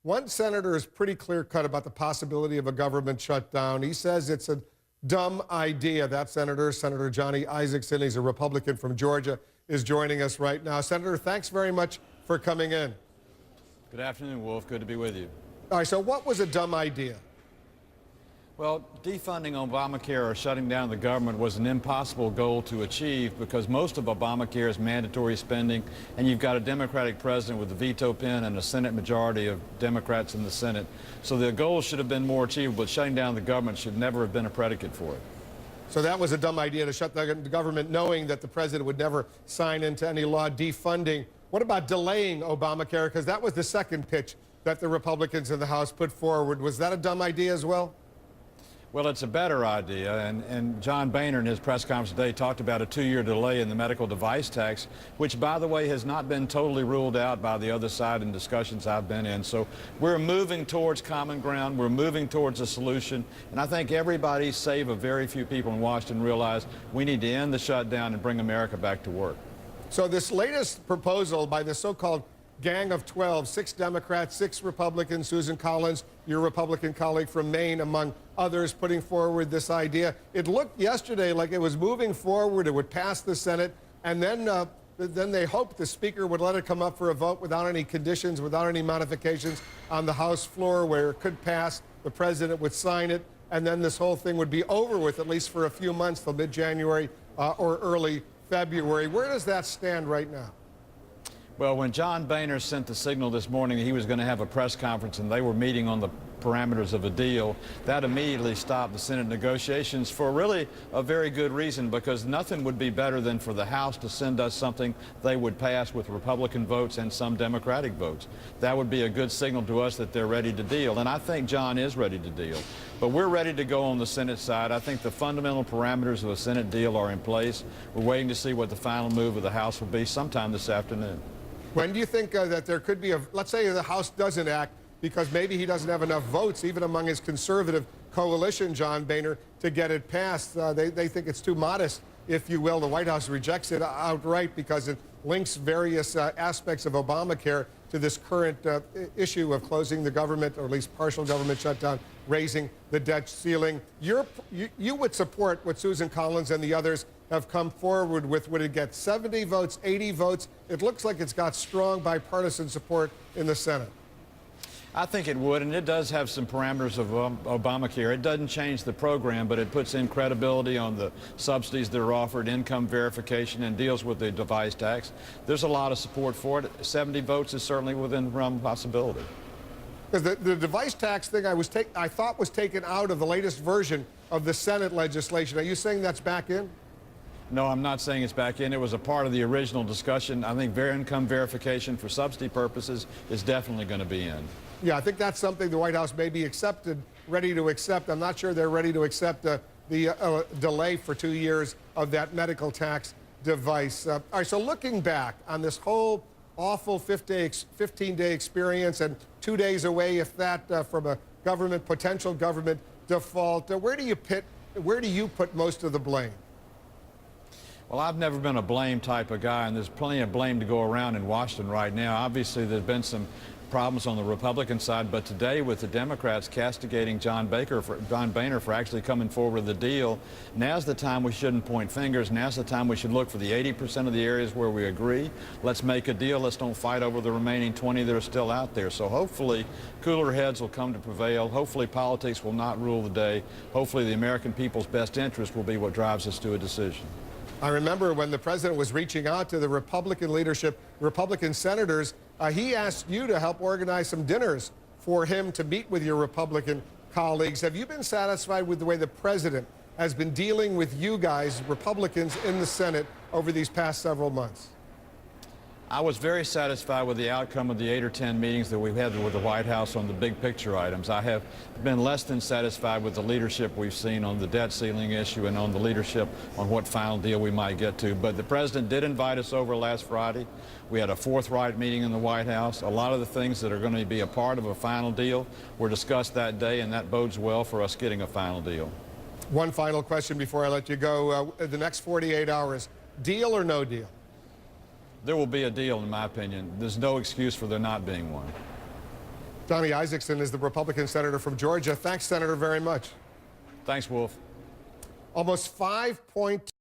One senator is pretty clear-cut about the possibility of a government shutdown. He says it's a dumb idea. That Senator Johnny Isakson, he's a Republican from Georgia, is joining us right now. Senator, thanks very much for coming in. Good afternoon, Wolf. Good to be with you. All right, so what was a dumb idea? Well, defunding Obamacare or shutting down the government was an impossible goal to achieve because most of Obamacare is mandatory spending, and you've got a Democratic president with a veto pen and a Senate majority of Democrats in the Senate. So the goal should have been more achievable, but shutting down the government should never have been a predicate for it. So that was a dumb idea to shut down the government, knowing that the president would never sign into any law defunding. What about delaying Obamacare? Because that was the second pitch that the Republicans in the House put forward. Was that a dumb idea as well? Well, it's a better idea, and John Boehner in his press conference today talked about a 2-year delay in the medical device tax, which, by the way, has not been totally ruled out by the other side in discussions I've been in. So we're moving towards common ground. We're moving towards a solution, and I think everybody, save a very few people in Washington, realize we need to end the shutdown and bring America back to work. So this latest proposal by the so-called Gang of 12, 6 Democrats, 6 Republicans, Susan Collins, your Republican colleague from Maine, among others, putting forward this idea. It looked yesterday like it was moving forward. It would pass the Senate, and then they hoped the Speaker would let it come up for a vote without any conditions, without any modifications on the House floor, where it could pass. The President would sign it, and then this whole thing would be over with, at least for a few months, till mid-January or early February. Where does that stand right now? Well, when John Boehner sent the signal this morning that he was going to have a press conference and they were meeting on the parameters of a deal, that immediately stopped the Senate negotiations for really a very good reason, because nothing would be better than for the House to send us something they would pass with Republican votes and some Democratic votes. That would be a good signal to us that they're ready to deal, and I think John is ready to deal. But we're ready to go on the Senate side. I think the fundamental parameters of a Senate deal are in place. We're waiting to see what the final move of the House will be sometime this afternoon. When do you think that there could be let's say the House doesn't act because maybe he doesn't have enough votes, even among his conservative coalition, John Boehner, to get it passed? They think it's too modest, if you will. The White House rejects it outright because it links various aspects of Obamacare to this current issue of closing the government, or at least partial government shutdown, raising the debt ceiling. You would support what Susan Collins and the others have come forward with. Would it get 70 votes, 80 votes? It looks like it's got strong bipartisan support in the Senate. I think it would, and it does have some parameters of Obamacare. It doesn't change the program, but it puts in credibility on the subsidies that are offered, income verification, and deals with the device tax. There's a lot of support for it. 70 votes is certainly within the realm of possibility. Because the device tax thing I thought was taken out of the latest version of the Senate legislation. Are you saying that's back in? No, I'm not saying it's back in. It was a part of the original discussion. I think income verification for subsidy purposes is definitely going to be in. Yeah, I think that's something the White House may be ready to accept. I'm not sure they're ready to accept the delay for 2 years of that medical tax device. All right, so looking back on this whole awful 15-day experience and 2 days away, if that, from a potential government default, where do you put most of the blame? Well, I've never been a blame type of guy, and there's plenty of blame to go around in Washington right now. Obviously, there's been some problems on the Republican side, but today with the Democrats castigating John Boehner for actually coming forward with the deal, now's the time we shouldn't point fingers. Now's the time we should look for the 80% of the areas where we agree. Let's make a deal. Let's don't fight over the remaining 20 that are still out there. So hopefully cooler heads will come to prevail. Hopefully politics will not rule the day. Hopefully the American people's best interest will be what drives us to a decision. I remember when the president was reaching out to the Republican leadership, Republican senators, he asked you to help organize some dinners for him to meet with your Republican colleagues. Have you been satisfied with the way the president has been dealing with you guys, Republicans in the Senate, over these past several months? I was very satisfied with the outcome of the 8 or 10 meetings that we've had with the White House on the big picture items. I have been less than satisfied with the leadership we've seen on the debt ceiling issue and on the leadership on what final deal we might get to. But the president did invite us over last Friday. We had a forthright meeting in the White House. A lot of the things that are going to be a part of a final deal were discussed that day, and that bodes well for us getting a final deal. One final question before I let you go. The next 48 hours, deal or no deal? There will be a deal, in my opinion. There's no excuse for there not being one. Johnny Isakson is the Republican senator from Georgia. Thanks, Senator, very much. Thanks, Wolf. Almost 5.2